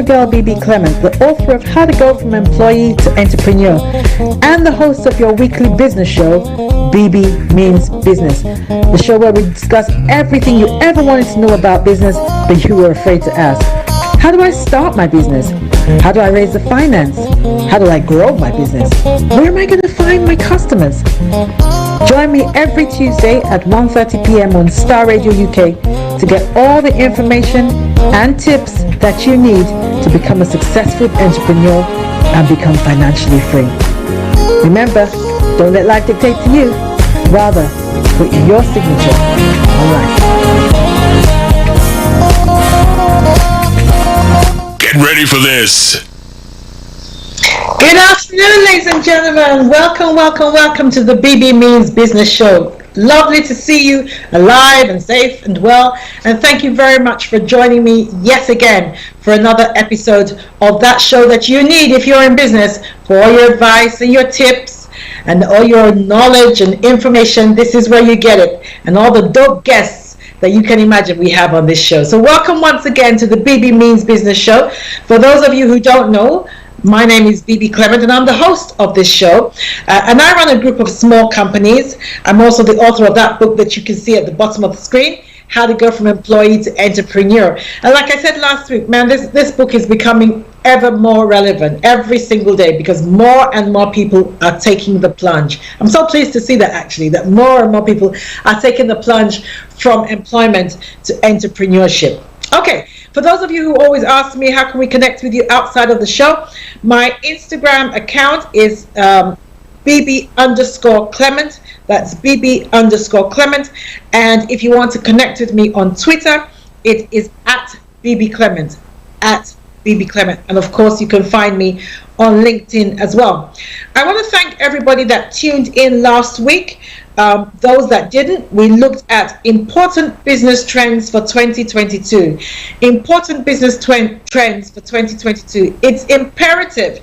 your girl, Bebe Clement, the author of How to Go from Employee to Entrepreneur, and the host of your weekly business show, Bebe Means Business, the show where we discuss everything you ever wanted to know about business, but you were afraid to ask. How do I start my business? How do I raise the finance? How do I grow my business? Where am I going to find my customers? Join me every Tuesday at 1:30 p.m. on Star Radio UK to get all the information and tips that you need to become a successful entrepreneur and become financially free. Remember, don't let life dictate to you. Rather, put your signature on life. Get ready for this. Good afternoon, ladies and gentlemen. Welcome to the Bebe Means Business Show. Lovely to see you alive and safe and well. And thank you very much for joining me yet again for another episode of that show that you need if you're in business, for all your advice and your tips and all your knowledge and information. This is where you get it. And all the dope guests that you can imagine we have on this show. So welcome once again to the Bebe Means Business Show. For those of you who don't know, my name is Bebe Clement and I'm the host of this show, and I run a group of small companies. I'm also the author of that book that you can see at the bottom of the screen, How to Go from Employee to Entrepreneur. And like I said last week, man, this book is becoming ever more relevant every single day because more and more people are taking the plunge. I'm so pleased to see that actually, that more and more people are taking the plunge from employment to entrepreneurship. Okay, for those of you who always ask me how can we connect with you outside of the show, my Instagram account is Bebe_Clement. That's Bebe_Clement. And if you want to connect with me on Twitter, it is at Bebe Clement, at Bebe Clement. And of course, you can find me on LinkedIn as well. I want to thank everybody that tuned in last week. Those that didn't, we looked at important business trends for 2022. Important business trends for 2022. It's imperative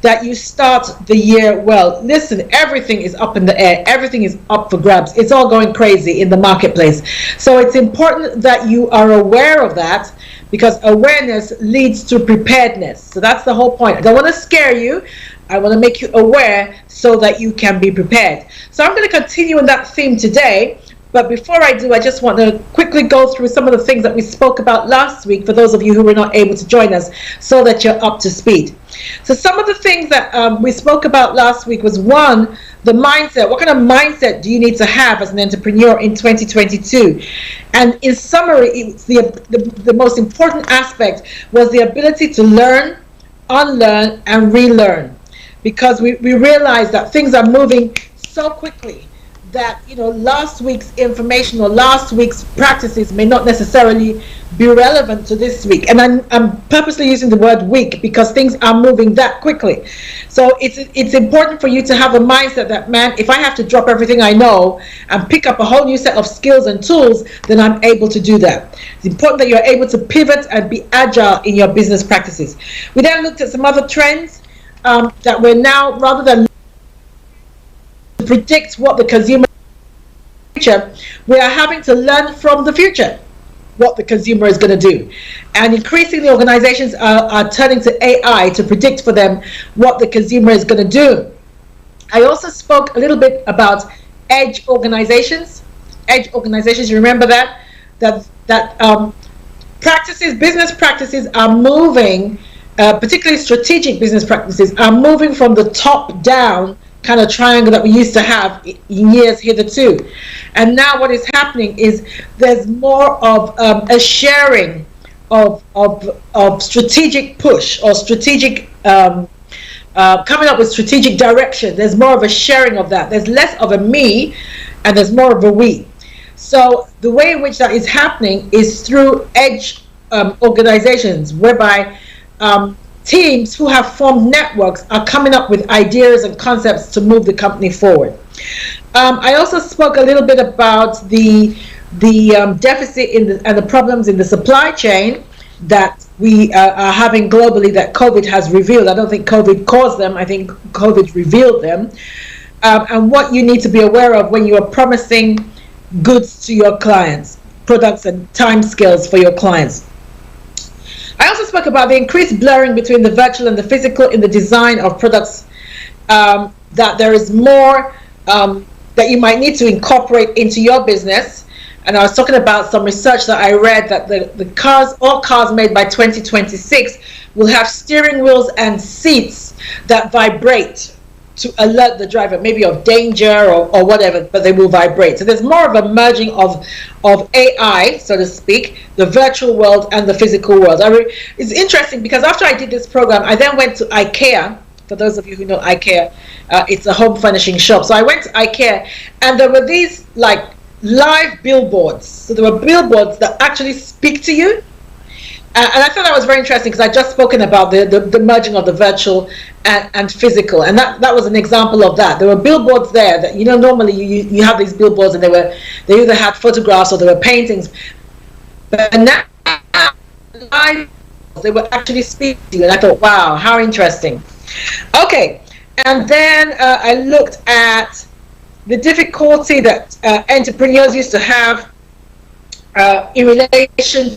that you start the year well. Listen, everything is up in the air. Everything is up for grabs. It's all going crazy in the marketplace. So it's important that you are aware of that, because awareness leads to preparedness. So that's the whole point. I don't want to scare you. I want to make you aware so that you can be prepared. So I'm going to continue on that theme today. But before I do, I just want to quickly go through some of the things that we spoke about last week for those of you who were not able to join us, so that you're up to speed. So some of the things that we spoke about last week was, one, the mindset. What kind of mindset do you need to have as an entrepreneur in 2022? And in summary, it's the most important aspect was the ability to learn, unlearn, and relearn. Because we realize that things are moving so quickly that, you know, last week's information or last week's practices may not necessarily be relevant to this week. And I'm purposely using the word week because things are moving that quickly. So it's important for you to have a mindset that, man, if I have to drop everything I know and pick up a whole new set of skills and tools, then I'm able to do that. It's important that you're able to pivot and be agile in your business practices. We then looked at some other trends that we're now, rather than predict what the consumer future, we are having to learn from the future what the consumer is going to do. And increasingly organizations are turning to AI to predict for them what the consumer is going to do. I also spoke a little bit about edge organizations. Edge organizations, you remember that practices, business practices are moving, particularly strategic business practices, are moving from the top down kind of triangle that we used to have in years hitherto. And now what is happening is there's more of a sharing of strategic push or strategic coming up with strategic direction. There's more of a sharing of that. There's less of a me and there's more of a we. So the way in which that is happening is through edge organizations, whereby teams who have formed networks are coming up with ideas and concepts to move the company forward. I also spoke a little bit about the deficit and the problems in the supply chain that we are having globally that COVID has revealed. I don't think COVID caused them. I think COVID revealed them. And what you need to be aware of when you are promising goods to your clients, products and time scales for your clients. I also spoke about the increased blurring between the virtual and the physical in the design of products, that there is more that you might need to incorporate into your business. And I was talking about some research that I read that all cars made by 2026 will have steering wheels and seats that vibrate to alert the driver, maybe of danger or whatever, but they will vibrate. So there's more of a merging of AI, so to speak, the virtual world and the physical world. It's interesting because after I did this program, I then went to IKEA. For those of you who know IKEA, it's a home furnishing shop. So I went to IKEA, and there were these like live billboards. So there were billboards that actually speak to you. And I thought that was very interesting because I just spoken about the merging of the virtual and physical, and that was an example of that. There were billboards there that, you know, normally you have these billboards and they either had photographs or they were paintings, but now they were actually speaking to you, and I thought, wow, how interesting. Okay, and then I looked at the difficulty that entrepreneurs used to have in relation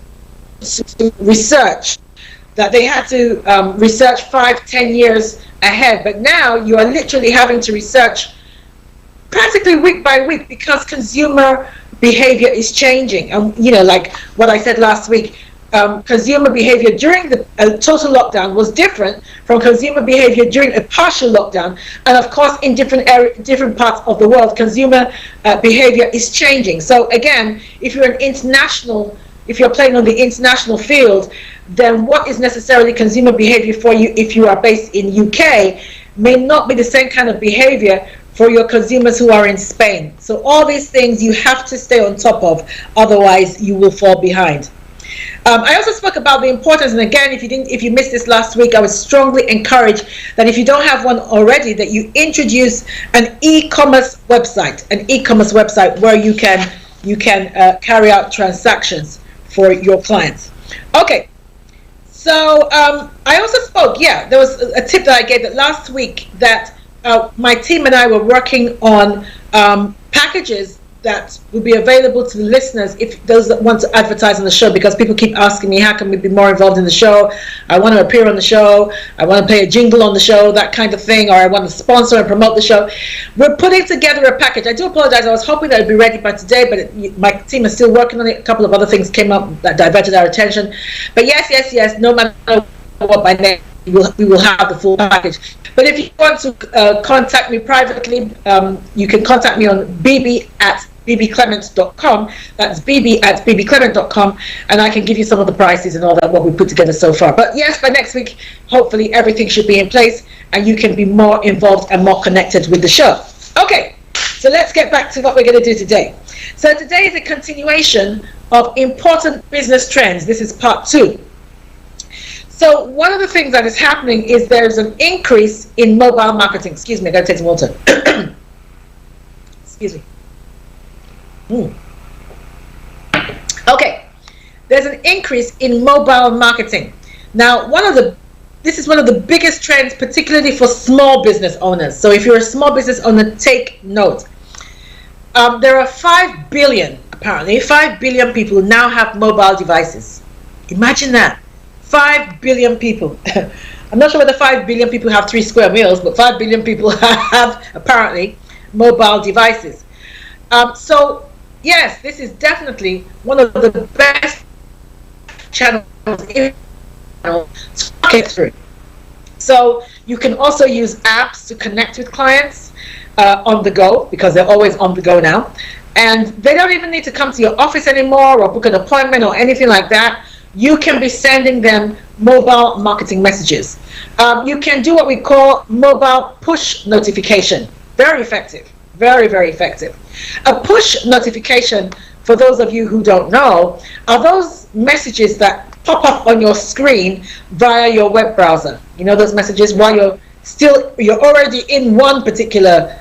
to research, that they had to research 5-10 years ahead, but now you are literally having to research practically week by week because consumer behavior is changing. And you know, like what I said last week, consumer behavior during the total lockdown was different from consumer behavior during a partial lockdown, and of course in different parts of the world consumer behavior is changing. So again, if you're playing on the international field, then what is necessarily consumer behavior for you if you are based in UK may not be the same kind of behavior for your consumers who are in Spain. So all these things you have to stay on top of, otherwise you will fall behind. I also spoke about the importance, and again, if you missed this last week, I would strongly encourage that if you don't have one already, that you introduce an e-commerce website, where you can carry out transactions for your clients. Okay, so I also spoke, there was a tip that I gave that last week, that my team and I were working on packages that will be available to the listeners if those that want to advertise on the show, because people keep asking me, how can we be more involved in the show? I want to appear on the show, I want to play a jingle on the show, that kind of thing, or I want to sponsor and promote the show. We're putting together a package. I do apologize, I was hoping that it would be ready by today, but my team is still working on it. A couple of other things came up that diverted our attention. But yes, no matter what, by next we will have the full package. But if you want to contact me privately, you can contact me on bb@bbclement.com. That's bb@bbclement.com, and I can give you some of the prices and all that, what we put together so far. But yes, by next week, hopefully everything should be in place and you can be more involved and more connected with the show. Okay, so let's get back to what we're going to do today. So today is a continuation of important business trends. This is part 2. So one of the things that is happening is there's an increase in mobile marketing. Excuse me, I gotta take some water. Excuse me. Okay, there's an increase in mobile marketing. Now, this is one of the biggest trends, particularly for small business owners. So if you're a small business owner, take note. There are 5 billion people who now have mobile devices. Imagine that. 5 billion people. I'm not sure whether 5 billion people have 3 square meals, but 5 billion people have apparently mobile devices. So yes, this is definitely one of the best channels to market through. So you can also use apps to connect with clients on the go, because they're always on the go now, and they don't even need to come to your office anymore or book an appointment or anything like that. You can be sending them mobile marketing messages. You can do what we call mobile push notification. Very effective. Very, very effective. A push notification, for those of you who don't know, are those messages that pop up on your screen via your web browser. You know those messages while you're already in one particular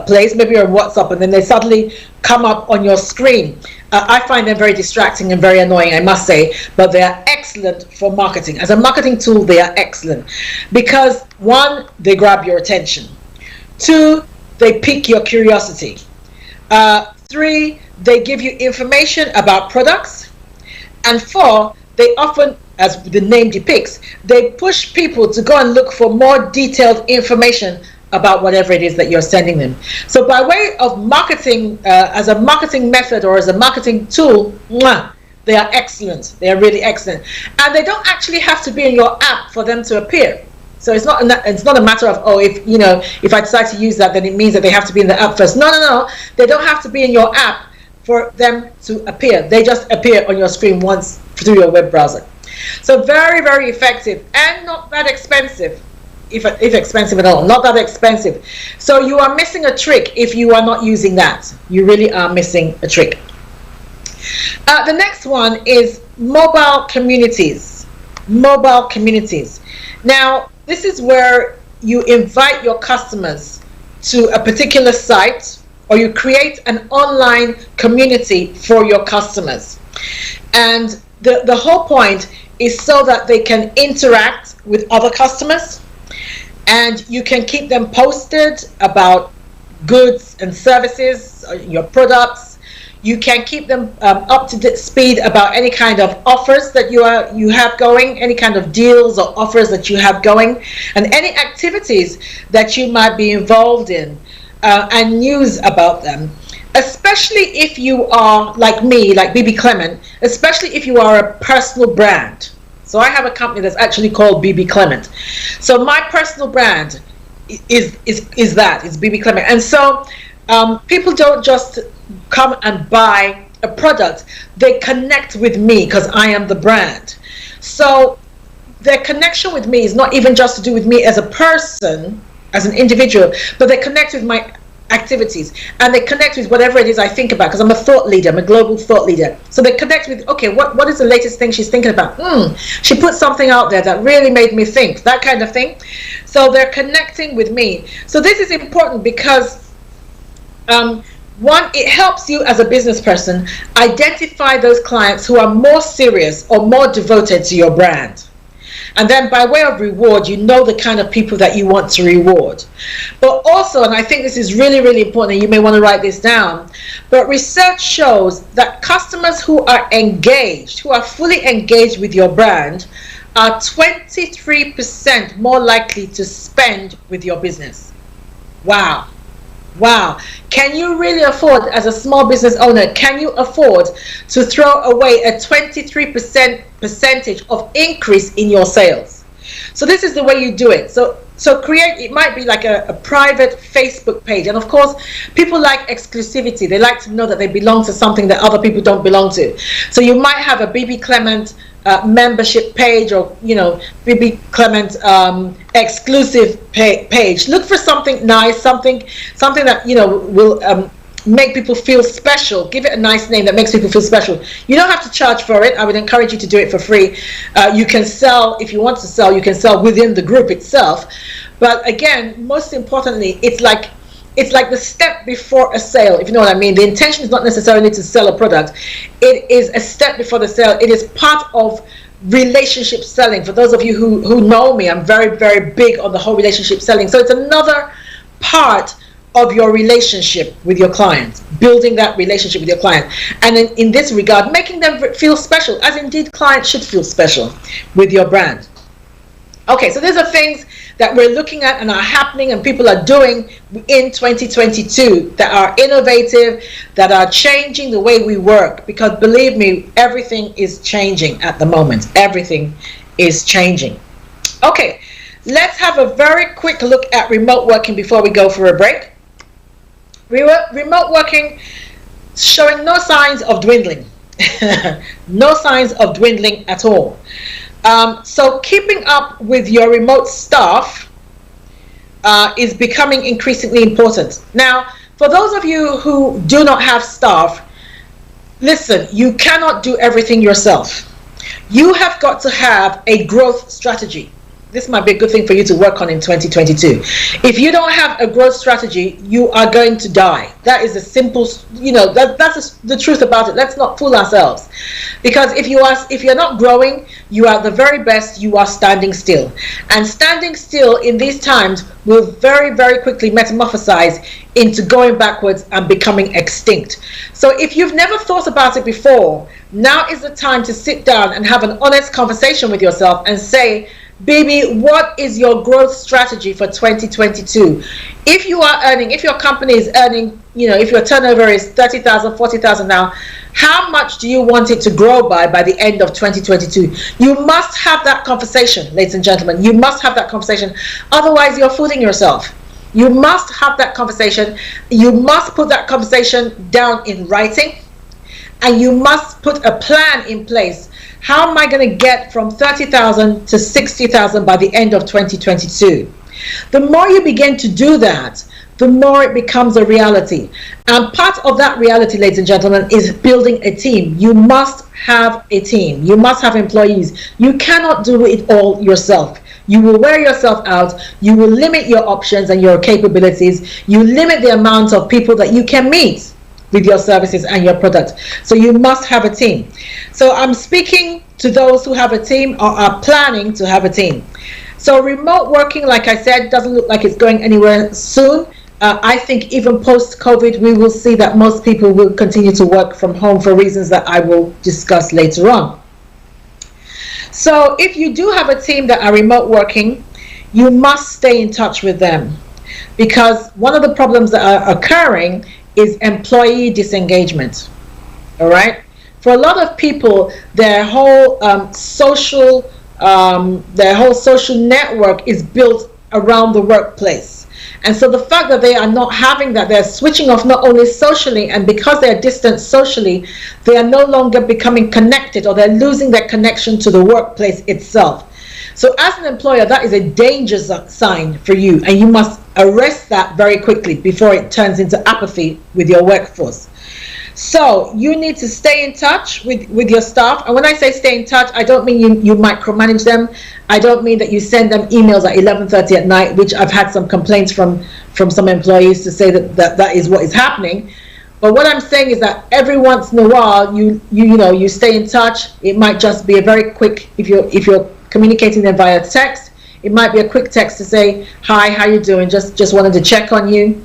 place, maybe you're on WhatsApp, and then they suddenly come up on your screen. I find them very distracting and very annoying, I must say, but they are excellent for marketing. As a marketing tool, they are excellent because 1, they grab your attention. 2, they pique your curiosity. 3, they give you information about products. And 4, they often as the name depicts, they push people to go and look for more detailed information about whatever it is that you're sending them. So by way of marketing, as a marketing method or as a marketing tool, they are excellent. They are really excellent. And they don't actually have to be in your app for them to appear. So it's not a matter of, oh, if I decide to use that, then it means that they have to be in the app first. No. They don't have to be in your app for them to appear. They just appear on your screen once through your web browser. So very, very effective and not that expensive. If expensive at all, not that expensive. So you are missing a trick if you are not using that. You really are missing a trick. The next one is mobile communities. Mobile communities. Now, this is where you invite your customers to a particular site, or you create an online community for your customers. And the whole point is so that they can interact with other customers, and you can keep them posted about goods and services, your products. You can keep them up to speed about any kind of offers that you have going, any kind of deals or offers that you have going, and any activities that you might be involved in, and news about them. Especially if you are like me, like Bebe Clement, especially if you are a personal brand. So I have a company that's actually called Bebe Clement. So my personal brand is Bebe Clement. And so people don't just come and buy a product. They connect with me because I am the brand. So their connection with me is not even just to do with me as a person, as an individual, but they connect with my activities, and they connect with whatever it is I think about, because I'm a thought leader, I'm a global thought leader. So they connect with, okay, what is the latest thing she's thinking about? She put something out there that really made me think, that kind of thing. So they're connecting with me. So this is important because one, it helps you as a business person identify those clients who are more serious or more devoted to your brand. And then by way of reward, you know the kind of people that you want to reward. But also, and I think this is really, really important, and you may want to write this down, but research shows that customers who are engaged, who are fully engaged with your brand, are 23% more likely to spend with your business. Wow. Wow. Can you really afford, as a small business owner, can you afford to throw away a 23% percentage of increase in your sales? So this is the way you do it. So create, it might be like a private Facebook page. And of course, people like exclusivity. They like to know that they belong to something that other people don't belong to. So you might have a Bebe Clement membership page, or Bebe Clement exclusive page. Look for something nice, something that will make people feel special. Give it a nice name that makes people feel special. You don't have to charge for it. I would encourage you to do it for free. You can sell, if you want to sell, you can sell within the group itself. But again, most importantly, it's like the step before a sale, if you know what I mean. The intention is not necessarily to sell a product. It is a step before the sale. It is part of relationship selling. For those of you who know me, I'm very, very big on the whole relationship selling. So it's another part of your relationship with your client, building that relationship with your client. And in this regard, making them feel special, as indeed clients should feel special with your brand. Okay, so these are things that we're looking at and are happening and people are doing in 2022 that are innovative, that are changing the way we work. Because believe me, everything is changing at the moment. Everything is changing. Okay, let's have a very quick look at remote working before we go for a break. Remote working showing no signs of dwindling. No signs of dwindling at all. So keeping up with your remote staff is becoming increasingly important. Now, for those of you who do not have staff, listen, you cannot do everything yourself. You have got to have a growth strategy. this might be a good thing for you to work on in 2022. If you don't have a growth strategy, you are going to die. That is a simple, that's the truth about it. Let's not fool ourselves. Because if you're not growing, you are at the very best, you are standing still. And standing still in these times will very, very quickly metamorphosize into going backwards and becoming extinct. So if you've never thought about it before, now is the time to sit down and have an honest conversation with yourself and say, Bebe, what is your growth strategy for 2022? If your company is earning, if your turnover is 30,000, 40,000 now, how much do you want it to grow by the end of 2022? You must have that conversation, ladies and gentlemen. You must have that conversation. Otherwise, you're fooling yourself. You must have that conversation. You must put that conversation down in writing, and you must put a plan in place. How am I going to get from 30,000 to 60,000 by the end of 2022? The more you begin to do that, the more it becomes a reality. And part of that reality, ladies and gentlemen, is building a team. You must have a team. You must have employees. You cannot do it all yourself. You will wear yourself out. You will limit your options and your capabilities. You limit the amount of people that you can meet with your services and your product. So you must have a team. So I'm speaking to those who have a team or are planning to have a team. So remote working, like I said, doesn't look like it's going anywhere soon. I think even post-COVID, we will see that most people will continue to work from home for reasons that I will discuss later on. So if you do have a team that are remote working, you must stay in touch with them, because one of the problems that are occurring is employee disengagement. All right, for a lot of people, their whole social network is built around the workplace, and so the fact that they are not having that, they're switching off not only socially, and because they're distant socially, they are no longer becoming connected, or they're losing their connection to the workplace itself. So as an employer, that is a danger sign for you, and you must arrest that very quickly before it turns into apathy with your workforce. So you need to stay in touch with your staff. And when I say stay in touch, I don't mean you micromanage them. I don't mean that you send them emails at 11:30 at night, which I've had some complaints from some employees to say that is what is happening. But what I'm saying is that every once in a while, you stay in touch. It might just be a very quick, if you're communicating them via text, it might be a quick text to say, hi, how you doing? Just wanted to check on you.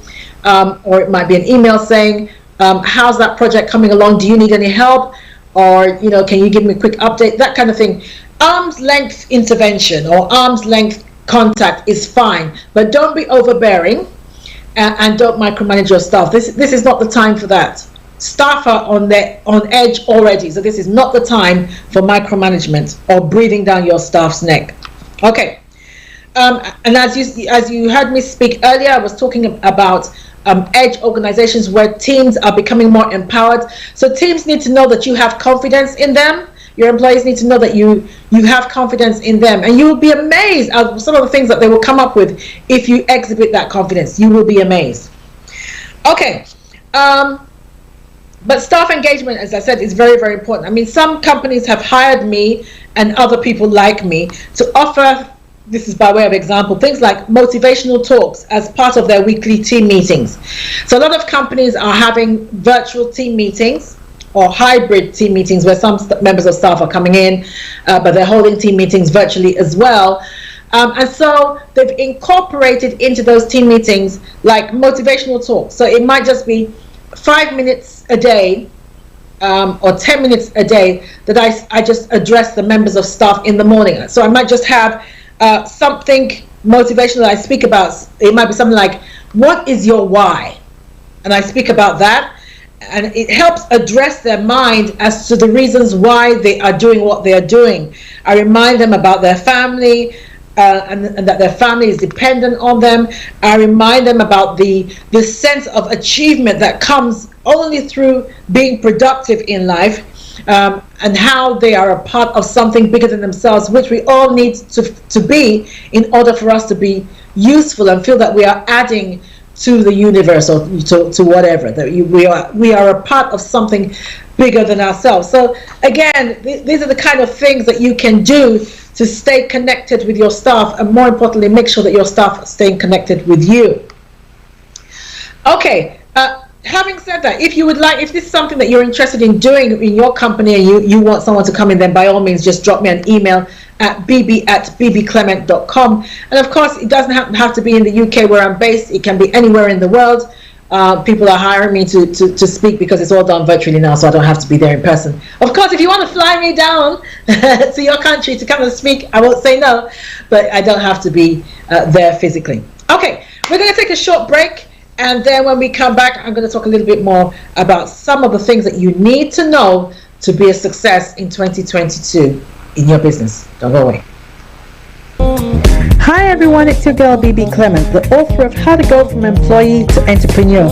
Or it might be an email saying, how's that project coming along? Do you need any help? Or, can you give me a quick update? That kind of thing. Arm's length intervention or arm's length contact is fine, but don't be overbearing and don't micromanage your staff. This is not the time for that. Staff are on edge already, so this is not the time for micromanagement or breathing down your staff's neck. Okay, and as you heard me speak earlier, I was talking about edge organizations where teams are becoming more empowered. So teams need to know that you have confidence in them. Your employees need to know that you have confidence in them, and you will be amazed at some of the things that they will come up with if you exhibit that confidence. You will be amazed. Okay. But staff engagement, as I said, is very, very important. I mean, some companies have hired me and other people like me to offer, this is by way of example, things like motivational talks as part of their weekly team meetings. So a lot of companies are having virtual team meetings or hybrid team meetings where some members of staff are coming in, but they're holding team meetings virtually as well. And so they've incorporated into those team meetings like motivational talks. So it might just be 5 minutes a day or 10 minutes a day that I just address the members of staff in the morning. So I might just have something motivational that I speak about. It might be something like, what is your why? And I speak about that, and it helps address their mind as to the reasons why they are doing what they are doing. I remind them about their family, and that their family is dependent on them. I remind them about the sense of achievement that comes only through being productive in life, and how they are a part of something bigger than themselves, which we all need to be in order for us to be useful and feel that we are adding to the universe or to whatever, that we are a part of something bigger than ourselves. So again, these are the kind of things that you can do to stay connected with your staff, and more importantly, make sure that your staff are staying connected with you. Okay, having said that, if this is something that you're interested in doing in your company and you want someone to come in, then by all means just drop me an email at bb@bbclement.com. And of course, it doesn't have to be in the UK where I'm based. It can be anywhere in the world. People are hiring me to speak because it's all done virtually now, so I don't have to be there in person. Of course, if you want to fly me down to your country to come and speak, I won't say no, but I don't have to be there physically. Okay, we're going to take a short break, and then when we come back, I'm going to talk a little bit more about some of the things that you need to know to be a success in 2022 in your business. Don't go away. Hi everyone, it's your girl Bebe Clement, the author of How to Go From Employee to Entrepreneur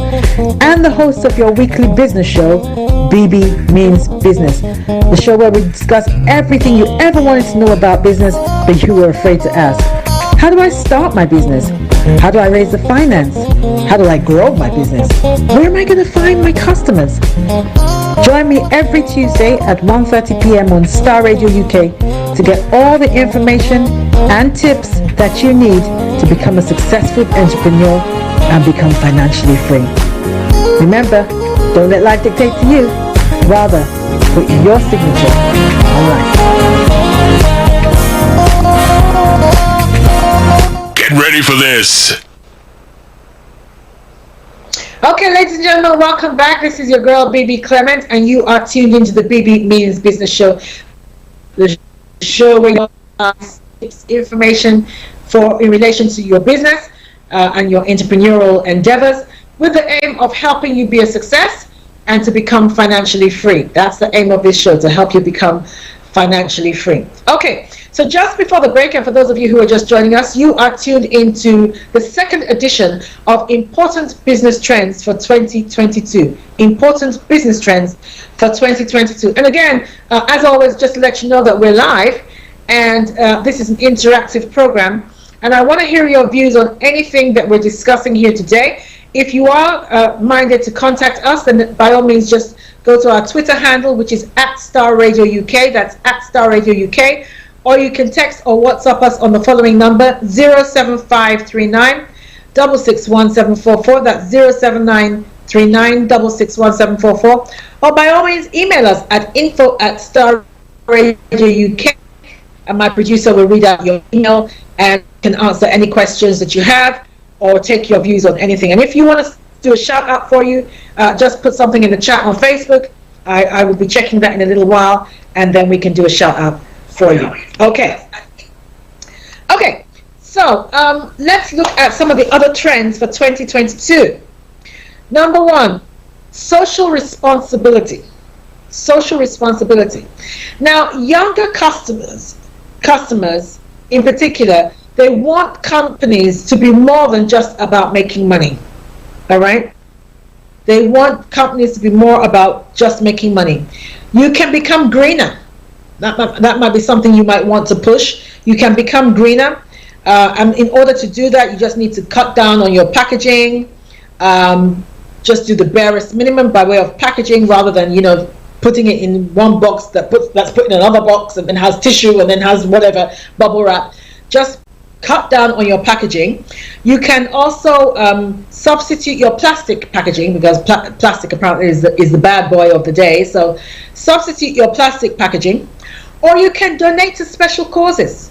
and the host of your weekly business show, Bebe Means Business, the show where we discuss everything you ever wanted to know about business but you were afraid to ask. How do I start my business? How do I raise the finance? How do I grow my business? Where am I going to find my customers? Join me every Tuesday at 1:30 p.m. on Star Radio UK to get all the information and tips that you need to become a successful entrepreneur and become financially free. Remember, don't let life dictate to you. Rather, put your signature on life. Get ready for this. Okay, ladies and gentlemen, welcome back. This is your girl, Bebe Clement, and you are tuned into the Bebe Means Business Show. The show where you get information in relation to your business and your entrepreneurial endeavors with the aim of helping you be a success and to become financially free. That's the aim of this show, to help you become financially free. Okay, so just before the break, and for those of you who are just joining us, you are tuned into the second edition of Important Business Trends for 2022. Important Business Trends for 2022. And again, as always, just to let you know that we're live, and this is an interactive program, and I want to hear your views on anything that we're discussing here today. If you are minded to contact us, then by all means just go to our Twitter handle, which is @StarRadioUK. That's @StarRadioUK. Or you can text or WhatsApp us on the following number, 07539 661 That's 07939 Or by all means, email us at info@StarRadioUK. And my producer will read out your email and can answer any questions that you have or take your views on anything. And if you want us to do a shout out for you, just put something in the chat on Facebook. I will be checking that in a little while, and then we can do a shout out for you. Okay, so let's look at some of the other trends for 2022. Number one, social responsibility. Social responsibility. Now, younger customers in particular, they want companies to be more than just about making money. All right? They want companies to be more about just making money. You can become greener. That might be something you might want to push. You can become greener. And in order to do that, you just need to cut down on your packaging. Just do the barest minimum by way of packaging, rather than, putting it in one box that's put in another box and then has tissue and then has whatever bubble wrap. Just cut down on your packaging. You can also substitute your plastic packaging, because plastic apparently is the bad boy of the day. So substitute your plastic packaging, or you can donate to special causes.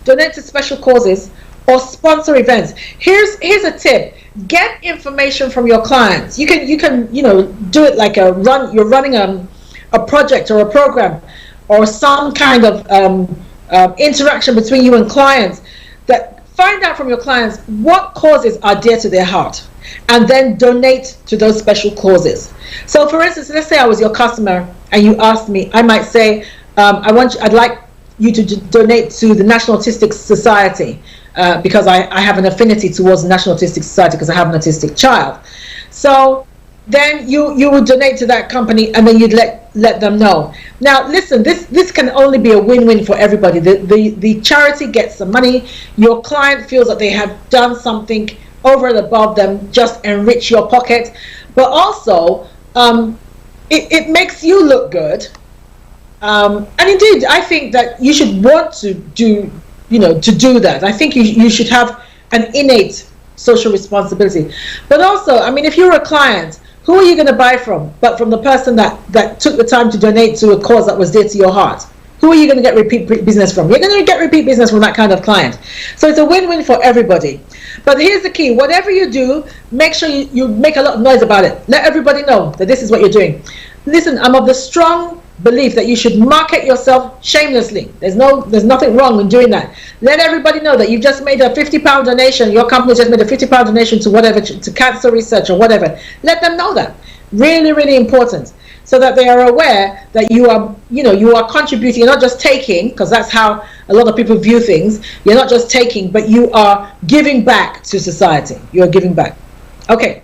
Donate to special causes or sponsor events. Here's a tip: get information from your clients. You can do it like you're running a project or a program or some kind of interaction between you and clients. That find out from your clients what causes are dear to their heart, and then donate to those special causes. So for instance, let's say I was your customer and you asked me, I might say, I'd like you to donate to the National Autistic Society, because I have an affinity towards the National Autistic Society because I have an autistic child. So then you would donate to that company, and then you'd let them know. Now listen, this can only be a win-win for everybody. The charity gets some money, your client feels that they have done something over and above them, just enrich your pocket, but also it makes you look good, And indeed, I think that you should want to do, to do that. I think you should have an innate social responsibility. But also, I mean, if you're a client, who are you going to buy from? But from the person that took the time to donate to a cause that was dear to your heart. Who are you going to get repeat business from? You're going to get repeat business from that kind of client. So it's a win-win for everybody. But here's the key. Whatever you do, make sure you make a lot of noise about it. Let everybody know that this is what you're doing. Listen, I'm of the strong belief that you should market yourself shamelessly. There's nothing wrong in doing that. Let everybody know that you've just made a £50 donation. Your company just made a £50 donation to whatever, to cancer research or whatever. Let them know that. Really, really important. So that they are aware that you are contributing. You're not just taking, because that's how a lot of people view things. You're not just taking, but you are giving back to society. You are giving back. Okay.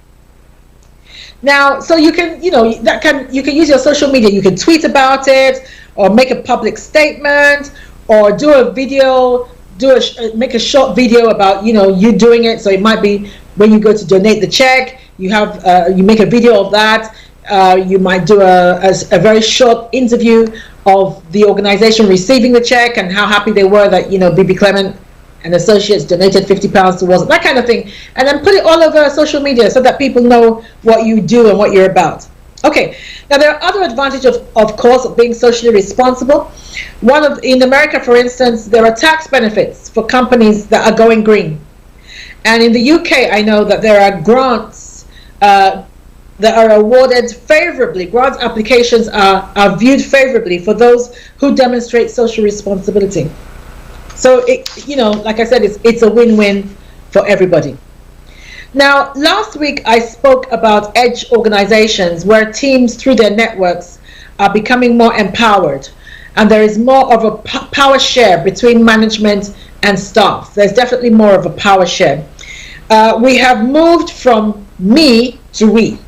Now, so you can, you can use your social media. You can tweet about it, or make a public statement, or do a video, make a short video about, you doing it. So it might be when you go to donate the check, you make a video of that. You might do a very short interview of the organization receiving the check and how happy they were that, Bebe Clement and Associates donated £50 towards it, that kind of thing. And then put it all over social media so that people know what you do and what you're about. Okay, now there are other advantages, of course, of being socially responsible. In America, for instance, there are tax benefits for companies that are going green. And in the UK, I know that there are grants that are awarded favorably. Grant applications are viewed favorably for those who demonstrate social responsibility. So, like I said, it's a win-win for everybody. Now, last week I spoke about edge organizations where teams through their networks are becoming more empowered, and there is more of a power share between management and staff. There's definitely more of a power share. We have moved from me to we.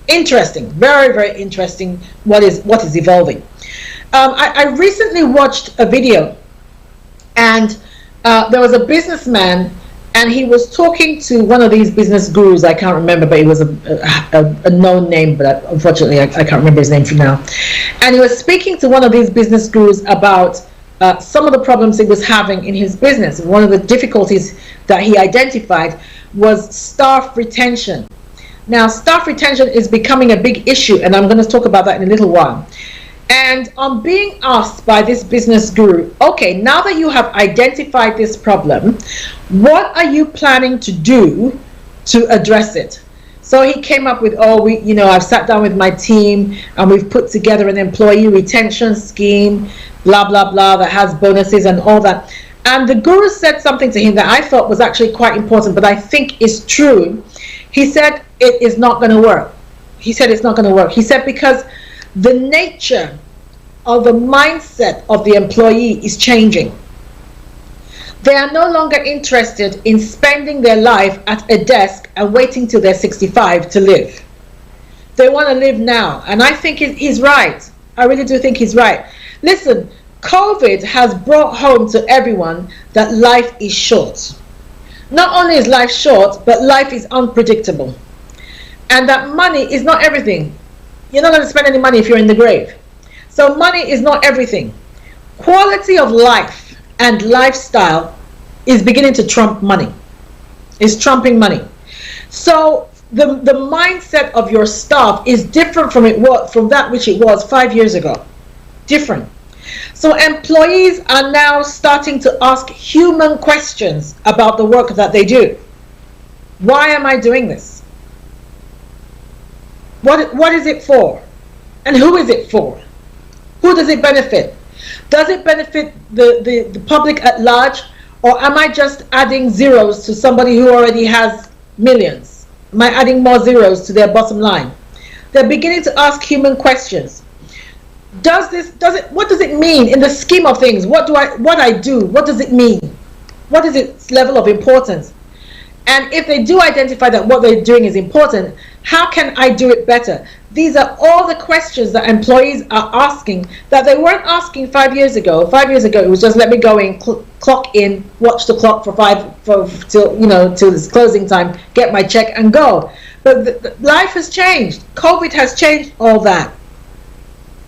Interesting, very, very interesting what is evolving. I recently watched a video, and there was a businessman, and he was talking to one of these business gurus. I can't remember, but it was a known name, but unfortunately I can't remember his name for now. And he was speaking to one of these business gurus about some of the problems he was having in his business. One of the difficulties that he identified was staff retention. Now, staff retention is becoming a big issue, and I'm going to talk about that in a little while. And I'm being asked by this business guru, okay, now that you have identified this problem, what are you planning to do to address it? So he came up with, I've sat down with my team and we've put together an employee retention scheme, blah, blah, blah, that has bonuses and all that. And the guru said something to him that I thought was actually quite important, but I think is true. He said it is not going to work. He said it's not going to work. He said because the nature of the mindset of the employee is changing. They are no longer interested in spending their life at a desk and waiting till they're 65 to live. They want to live now. And I think he's right. I really do think he's right. Listen, COVID has brought home to everyone that life is short. Not only is life short, but life is unpredictable. And that money is not everything. You're not going to spend any money if you're in the grave. So money is not everything. Quality of life and lifestyle is beginning to trump money. It's trumping money. So the mindset of your staff is different from that which it was 5 years ago. Different. So employees are now starting to ask human questions about the work that they do. Why am I doing this? What is it for? And who is it for? Who does it benefit? Does it benefit the public at large? Or am I just adding zeros to somebody who already has millions? Am I adding more zeros to their bottom line? They're beginning to ask human questions. What does it mean in the scheme of things? What I do, what does it mean? What is its level of importance? And if they do identify that what they're doing is important, how can I do it better? These are all the questions that employees are asking that they weren't asking 5 years ago. 5 years ago, it was just let me go in, clock in, watch the clock till this closing time, get my check and go. But life has changed. COVID has changed all that.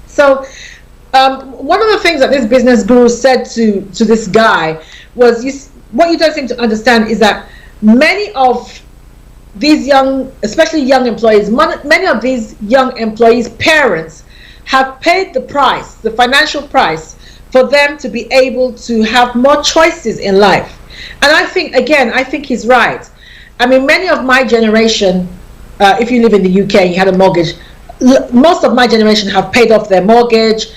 So One of the things that this business guru said to this guy was, what you don't seem to understand is that many of these young, especially young employees, many of these young employees' parents have paid the price, the financial price, for them to be able to have more choices in life. And I think he's right. I mean, many of my generation, if you live in the UK and you had a mortgage, most of my generation have paid off their mortgage.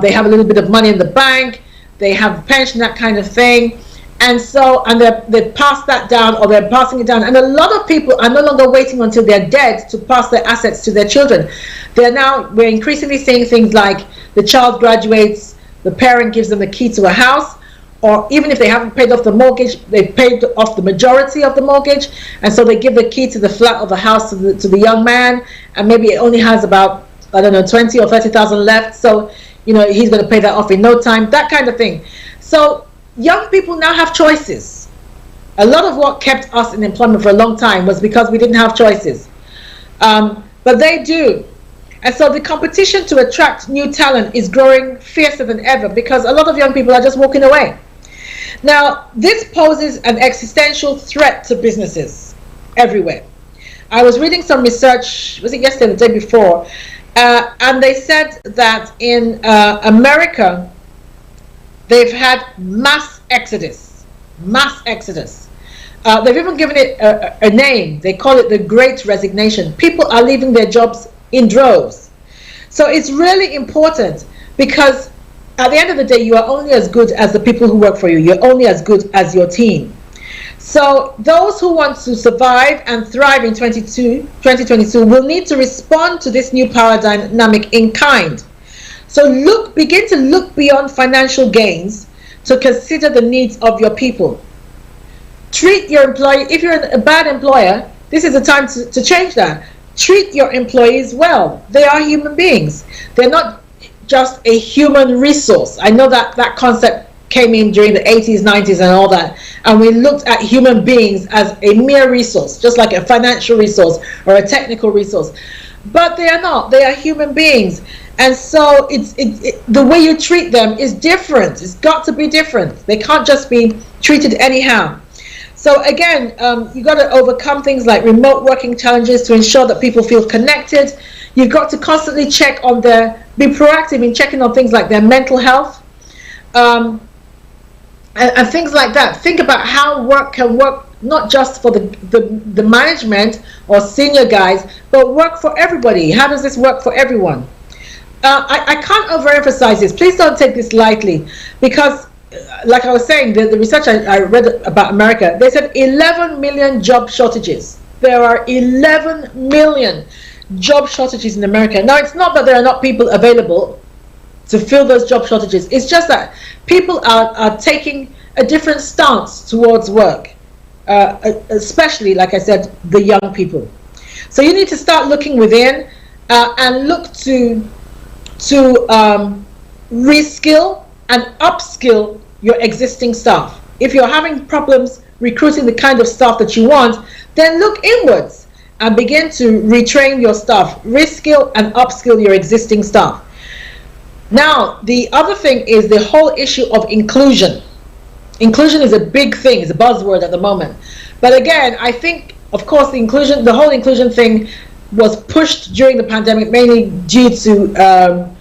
They have a little bit of money in the bank. They have a pension, that kind of thing. And so, and they pass that down, or they're passing it down. And a lot of people are no longer waiting until they're dead to pass their assets to their children. We're increasingly seeing things like the child graduates, the parent gives them the key to a house, or even if they haven't paid off the mortgage, they've paid off the majority of the mortgage, and so they give the key to the flat or the house to the young man, and maybe it only has about, I don't know, 20 or 30,000 left, so he's going to pay that off in no time, that kind of thing. So young people now have choices. A lot of what kept us in employment for a long time was because we didn't have choices, but they do. And so the competition to attract new talent is growing fiercer than ever, because a lot of young people are just walking away. Now, this poses an existential threat to businesses everywhere. I was reading some research, was it yesterday or the day before, and they said that in America, they've had mass exodus. They've even given it a name. They call it the Great Resignation. People are leaving their jobs in droves. So it's really important, because at the end of the day, you are only as good as the people who work for you. You're only as good as your team. So those who want to survive and thrive in 2022 will need to respond to this new power dynamic in kind. So begin to look beyond financial gains to consider the needs of your people. Treat your employee, if you're a bad employer, this is the time to change that. Treat your employees well. They are human beings. They're not just a human resource. I know that concept came in during the 80s, 90s and all that. And we looked at human beings as a mere resource, just like a financial resource or a technical resource. But they are not. They are human beings. And so the way you treat them is different. It's got to be different. They can't just be treated anyhow. So again, you've got to overcome things like remote working challenges to ensure that people feel connected. You've got to constantly be proactive in checking on things like their mental health, and things like that. Think about how work can work not just for the management or senior guys, but work for everybody. How does this work for everyone? I can't overemphasize this. Please don't take this lightly, because like I was saying, the research I read about America, they said 11 million job shortages. There are 11 million job shortages in America. Now, it's not that there are not people available to fill those job shortages. It's just that people are taking a different stance towards work, especially, like I said, the young people. So you need to start looking within and look to reskill and upskill your existing staff. If you're having problems recruiting the kind of staff that you want, then look inwards and begin to retrain your staff, reskill and upskill your existing staff. Now, the other thing is the whole issue of inclusion. Inclusion is a big thing, it's a buzzword at the moment. But again, I think, of course, the whole inclusion thing was pushed during the pandemic, mainly due to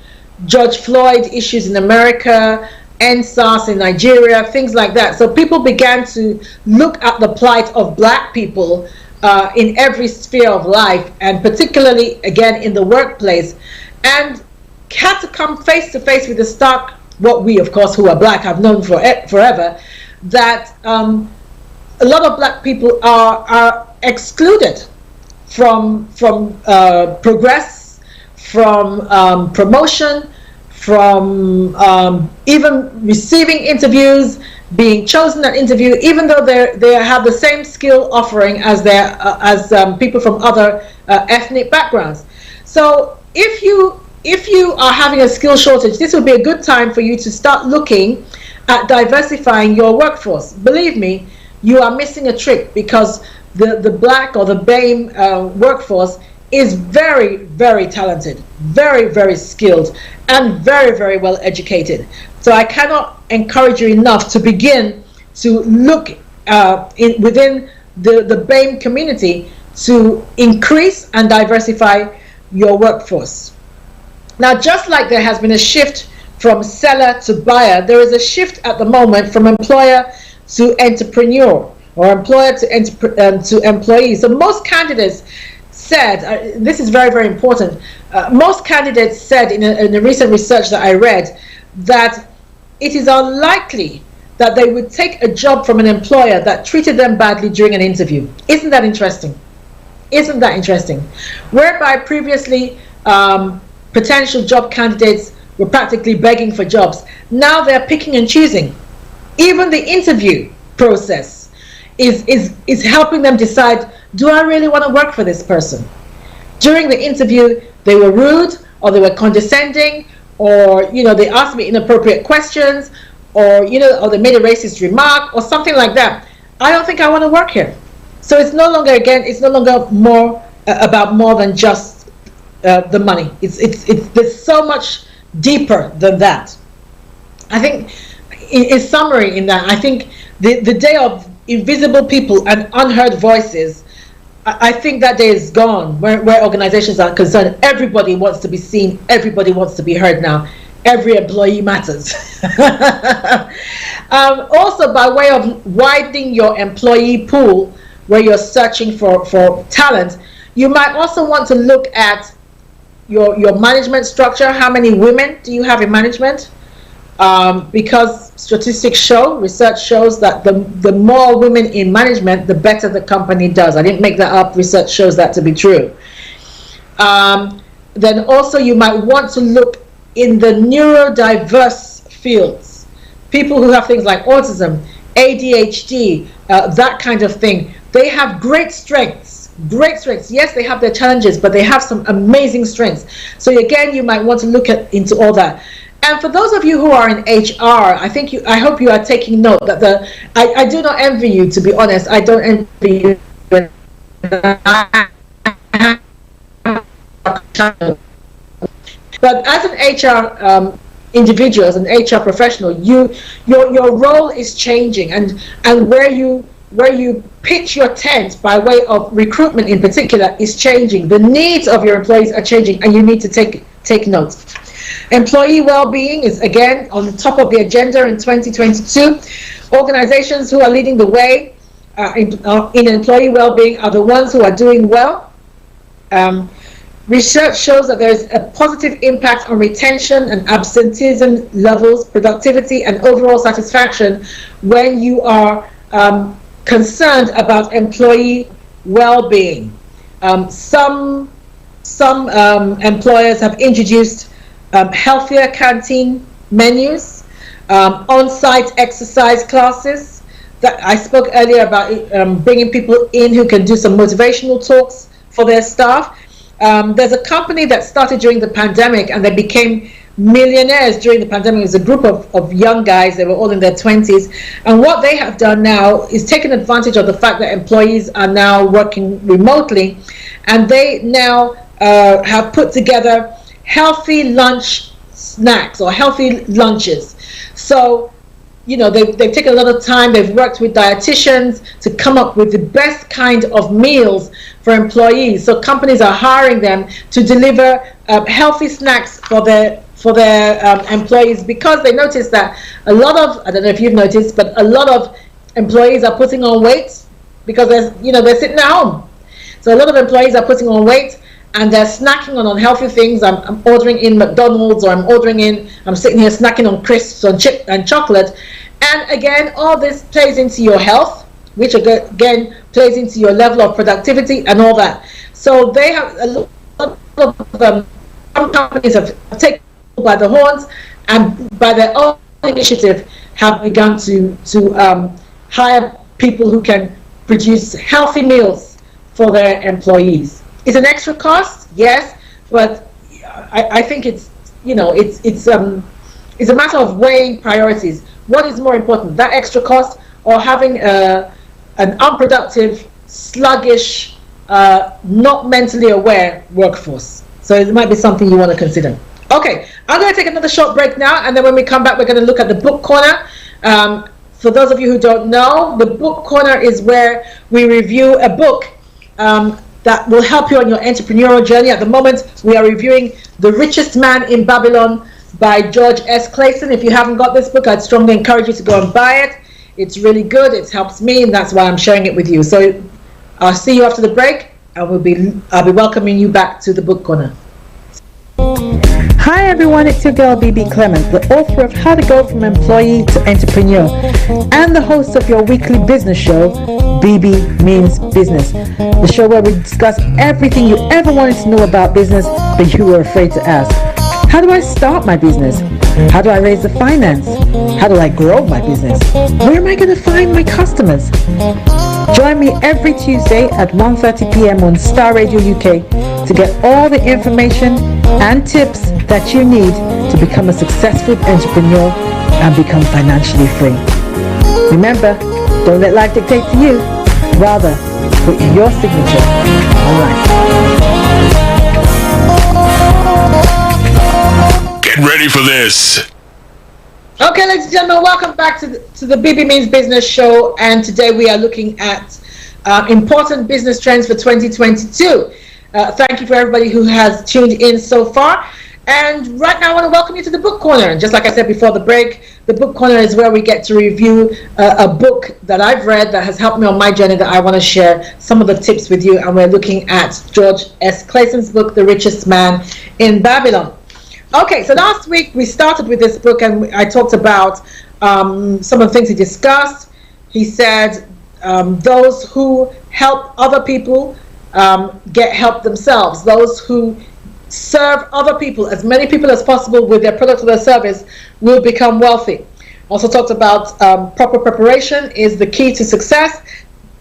George Floyd issues in America, NSAS in Nigeria, things like that. So people began to look at the plight of black people in every sphere of life, and particularly, again, in the workplace, and had to come face to face with the stark, what we, of course, who are black, have known forever, that a lot of black people are excluded from progress, from promotion, from even receiving interviews, being chosen at interview, even though they have the same skill offering as people from other ethnic backgrounds. So if you are having a skill shortage, this would be a good time for you to start looking at diversifying your workforce. Believe me, you are missing a trick, because the black or the BAME workforce is very, very talented, very, very skilled, and very, very well educated. So I cannot encourage you enough to begin to look within the BAME community to increase and diversify your workforce. Now, just like there has been a shift from seller to buyer, there is a shift at the moment from employer to entrepreneur, or employer to employee. So most candidates said, this is very, very important, most candidates said in a recent research that I read, that it is unlikely that they would take a job from an employer that treated them badly during an interview. Isn't that interesting? Isn't that interesting? Whereby previously potential job candidates were practically begging for jobs. Now they're picking and choosing. Even the interview process is helping them decide, do I really want to work for this person? During the interview, they were rude, or they were condescending, or they asked me inappropriate questions, or or they made a racist remark or something like that. I don't think I want to work here. So it's no longer, again, it's no longer more about more than just the money. It's there's so much deeper than that. I think, in summary, in that, I think the day of invisible people and unheard voices, I think that day is gone where organizations are concerned. Everybody wants to be seen, everybody wants to be heard now. Every employee matters. Also, by way of widening your employee pool where you're searching for talent, you might also want to look at your management structure. How many women do you have in management? Because research shows that the more women in management, the better the company does. I didn't make that up. Research shows that to be true. Then also you might want to look in the neurodiverse fields. People who have things like autism, ADHD, that kind of thing. They have great strengths. Yes, they have their challenges, but they have some amazing strengths. So again, you might want to look into all that. And for those of you who are in HR, I hope you are taking note that I do not envy you, to be honest. I don't envy you. But as an HR individual, as an HR professional, your role is changing, and where you pitch your tent by way of recruitment in particular is changing. The needs of your employees are changing, and you need to take note. Employee well-being is again on the top of the agenda in 2022. Organizations who are leading the way in employee well-being are the ones who are doing well. Research shows that there is a positive impact on retention and absenteeism levels, productivity, and overall satisfaction when you are concerned about employee well-being. Some employers have introduced healthier canteen menus, on-site exercise classes. That I spoke earlier about bringing people in who can do some motivational talks for their staff. There's a company that started during the pandemic, and they became millionaires during the pandemic. It was a group of young guys. They were all in their 20s. And what they have done now is taken advantage of the fact that employees are now working remotely. And they now have put together healthy lunch snacks, or healthy lunches. So, they've taken a lot of time. They've worked with dietitians to come up with the best kind of meals for employees. So companies are hiring them to deliver healthy snacks for their employees, because they noticed that a lot of, I don't know if you've noticed, but a lot of employees are putting on weight because they're sitting at home. So a lot of employees are putting on weight, and they're snacking on unhealthy things. I'm ordering in McDonald's, or I'm sitting here snacking on crisps and chocolate. And again, all this plays into your health, which again plays into your level of productivity and all that. So they have a lot of them. Some companies have taken by the horns, and by their own initiative have begun to hire people who can produce healthy meals for their employees. It's an extra cost, yes, but I think it's a matter of weighing priorities. What is more important, that extra cost, or having an unproductive, sluggish not mentally aware workforce. So it might be something you want to consider. Okay, I'm going to take another short break now, and then when we come back, we're going to look at the book corner. For those of you who don't know, the book corner is where we review a book that will help you on your entrepreneurial journey. At the moment, we are reviewing The Richest Man in Babylon by George S. Clason. If you haven't got this book, I'd strongly encourage you to go and buy it. It's really good. It helps me, and that's why I'm sharing it with you. So I'll see you after the break, and I'll be welcoming you back to the book corner. Hi everyone, it's your girl Bebe Clement, the author of How to Go from Employee to Entrepreneur and the host of your weekly business show, Bebe Means Business, the show where we discuss everything you ever wanted to know about business but you were afraid to ask. How do I start my business? How do I raise the finance? How do I grow my business? Where am I going to find my customers? Join me every Tuesday at 1:30 p.m. on Star Radio UK to get all the information and tips that you need to become a successful entrepreneur and become financially free. Remember, don't let life dictate to you. Rather, put your signature on life. Get ready for this. Okay, ladies and gentlemen, welcome back to the Bebe Means Business show, and today we are looking at important business trends for 2022. Thank you for everybody who has tuned in so far. And right now I want to welcome you to the book corner. And just like I said before the break, the book corner is where we get to review a book that I've read that has helped me on my journey that I want to share some of the tips with you. And we're looking at George S. Clason's book, The Richest Man in Babylon. Okay, so last week we started with this book, and I talked about some of the things he discussed. He said those who help other people get help themselves. Those who serve other people, as many people as possible, with their product or their service, will become wealthy. Also talked about proper preparation is the key to success.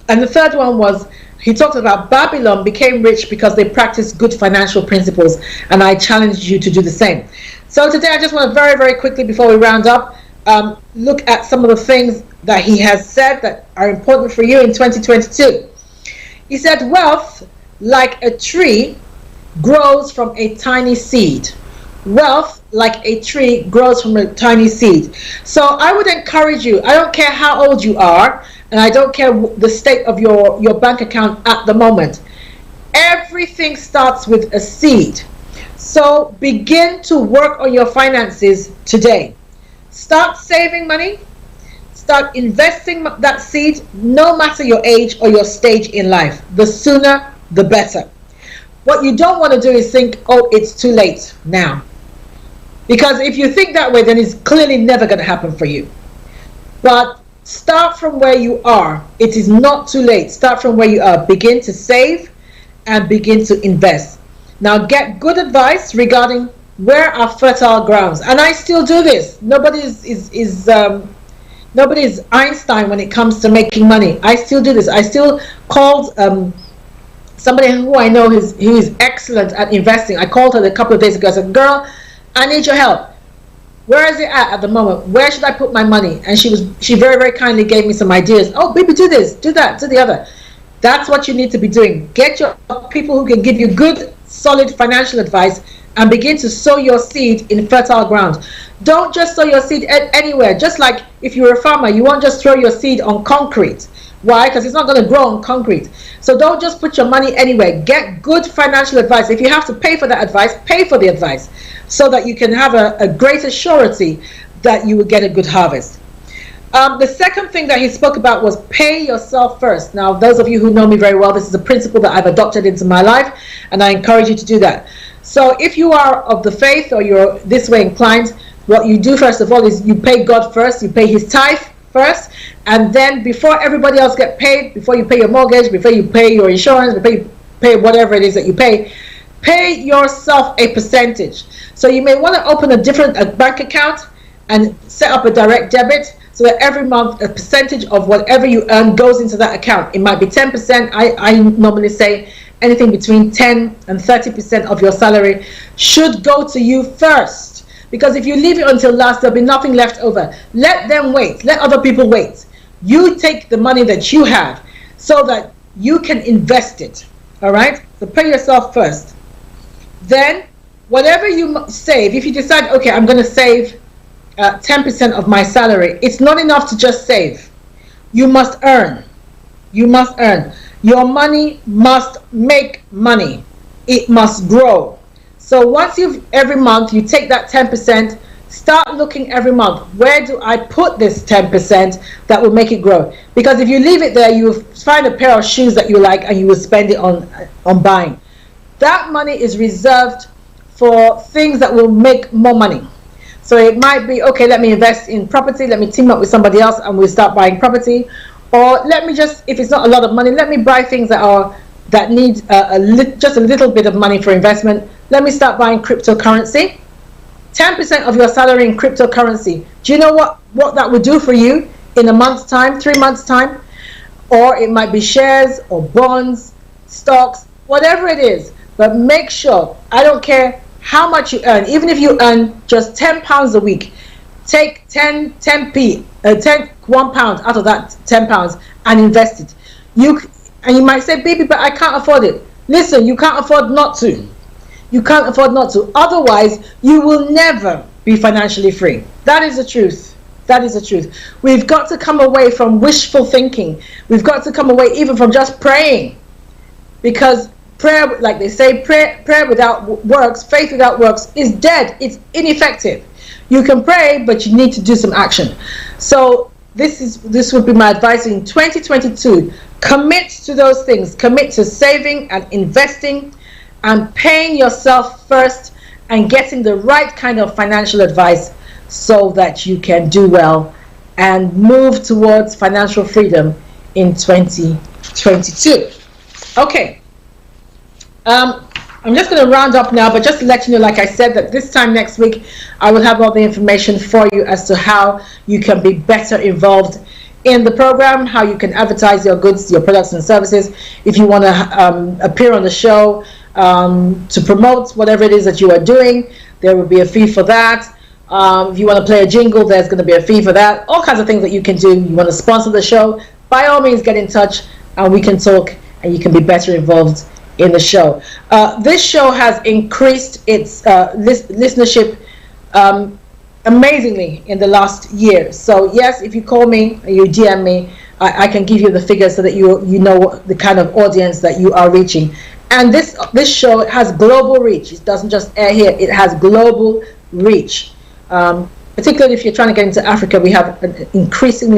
And the third one was, he talked about Babylon became rich because they practiced good financial principles, and I challenged you to do the same. So today I just want to very, very quickly, before we round up, look at some of the things that he has said that are important for you in 2022. He said, wealth, like a tree, grows from a tiny seed. Wealth, like a tree, grows from a tiny seed. So I would encourage you, I don't care how old you are, and I don't care the state of your bank account at the moment. Everything starts with a seed. So begin to work on your finances today. Start saving money. Start investing that seed, no matter your age or your stage in life. The sooner, the better. What you don't want to do is think, oh, it's too late now. Because if you think that way, then it's clearly never going to happen for you. But start from where you are. It is not too late. Start from where you are. Begin to save and begin to invest. Now get good advice regarding where are fertile grounds. And I still do this. Nobody is Einstein when it comes to making money. I still do this. I still called somebody who I know who is excellent at investing. I called her a couple of days ago. I said, girl, I need your help. Where is it at the moment? Where should I put my money? And she very, very kindly gave me some ideas. Oh, baby, do this, do that, do the other. That's what you need to be doing. Get your people who can give you good, solid financial advice and begin to sow your seed in fertile ground. Don't just sow your seed anywhere. Just like if you're a farmer, you won't just throw your seed on concrete. Why? Because it's not going to grow on concrete. So don't just put your money anywhere. Get good financial advice. If you have to pay for that advice, pay for the advice so that you can have a greater surety that you will get a good harvest. The second thing that he spoke about was pay yourself first. Now, those of you who know me very well, this is a principle that I've adopted into my life, and I encourage you to do that. So if you are of the faith or you're this way inclined, what you do first of all is you pay God first, you pay his tithe first, and then before everybody else get paid, before you pay your mortgage, before you pay your insurance, before you pay whatever it is that you pay yourself a percentage. So you may want to open a bank account and set up a direct debit so that every month a percentage of whatever you earn goes into that account. It might be 10%. I normally say anything between 10 and 30% of your salary should go to you first. Because if you leave it until last, there'll be nothing left over. Let them wait. Let other people wait. You take the money that you have so that you can invest it. All right? So pay yourself first. Then, whatever you save, if you decide, okay, I'm going to save 10% of my salary, it's not enough to just save. You must earn. You must earn. Your money must make money. It must grow. So once every month you take that 10%, start looking every month, where do I put this 10% that will make it grow? Because if you leave it there, you will find a pair of shoes that you like and you will spend it on buying. That money is reserved for things that will make more money. So it might be, okay, let me invest in property, let me team up with somebody else and we'll start buying property. Or let me just, if it's not a lot of money, let me buy things that need just a little bit of money for investment. Let me start buying cryptocurrency. 10% of your salary in cryptocurrency. Do you know what that would do for you in a month's time, 3 months' time? Or it might be shares or bonds, stocks, whatever it is. But make sure, I don't care how much you earn, even if you earn just £10 a week, take 1 pound out of that £10 and invest it. And you might say, baby, but I can't afford it. Listen, you can't afford not to. You can't afford not to. Otherwise, you will never be financially free. That is the truth. That is the truth. We've got to come away from wishful thinking. We've got to come away even from just praying. Because prayer, like they say, prayer without works, faith without works is dead. It's ineffective. You can pray, but you need to do some action. So this would be my advice in 2022. Commit to those things. Commit to saving and investing and paying yourself first and getting the right kind of financial advice so that you can do well and move towards financial freedom in 2022. Okay. I'm just going to round up now, but just to let you know, like I said, that this time next week, I will have all the information for you as to how you can be better involved in the program, how you can advertise your goods, your products and services. If you want to appear on the show to promote whatever it is that you are doing, there will be a fee for that. If you want to play a jingle, there's going to be a fee for that. All kinds of things that you can do. You want to sponsor the show, by all means get in touch and we can talk and you can be better involved in the show. This show has increased its listenership amazingly in the last year. So yes, if you call me, you DM me, I can give you the figures so that you know what the kind of audience that you are reaching. And this show has global reach. It doesn't just air here, it has global reach. Particularly if you're trying to get into Africa, we have an increasing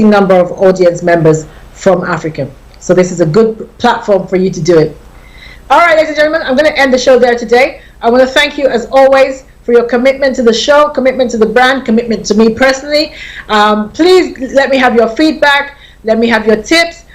number of audience members from Africa. So this is a good platform for you to do it. All right, ladies and gentlemen, I'm going to end the show there today. I want to thank you, as always, for your commitment to the show, commitment to the brand, commitment to me personally. Please let me have your feedback. Let me have your tips.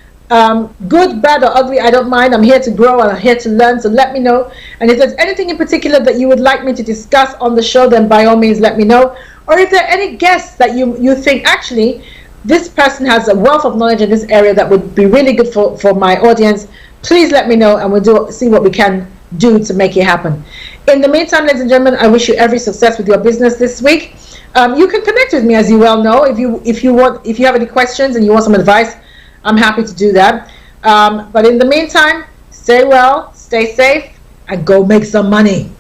Good, bad, or ugly, I don't mind. I'm here to grow and I'm here to learn, so let me know. And if there's anything in particular that you would like me to discuss on the show, then by all means let me know. Or if there are any guests that you think, actually, this person has a wealth of knowledge in this area that would be really good for my audience, please let me know and we'll see what we can do to make it happen. In the meantime, ladies and gentlemen, I wish you every success with your business this week. You can connect with me, as you well know. If you have any questions and you want some advice, I'm happy to do that. But in the meantime, stay well, stay safe, and go make some money.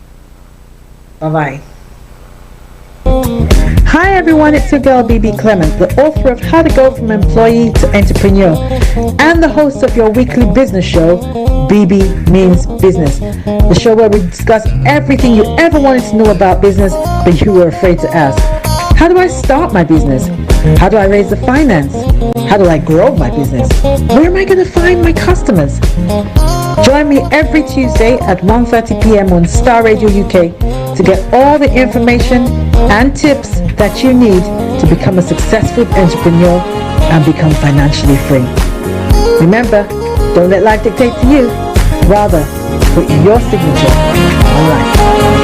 Bye-bye. Hi everyone, it's your girl Bebe Clement, the author of How to Go from Employee to Entrepreneur and the host of your weekly business show, Bebe Means Business, the show where we discuss everything you ever wanted to know about business but you were afraid to ask. How do I start my business? How do I raise the finance? How do I grow my business? Where am I going to find my customers? Join me every Tuesday at 1:30 p.m. on Star Radio UK to get all the information and tips that you need to become a successful entrepreneur and become financially free. Remember, don't let life dictate to you. Rather, put your signature on life.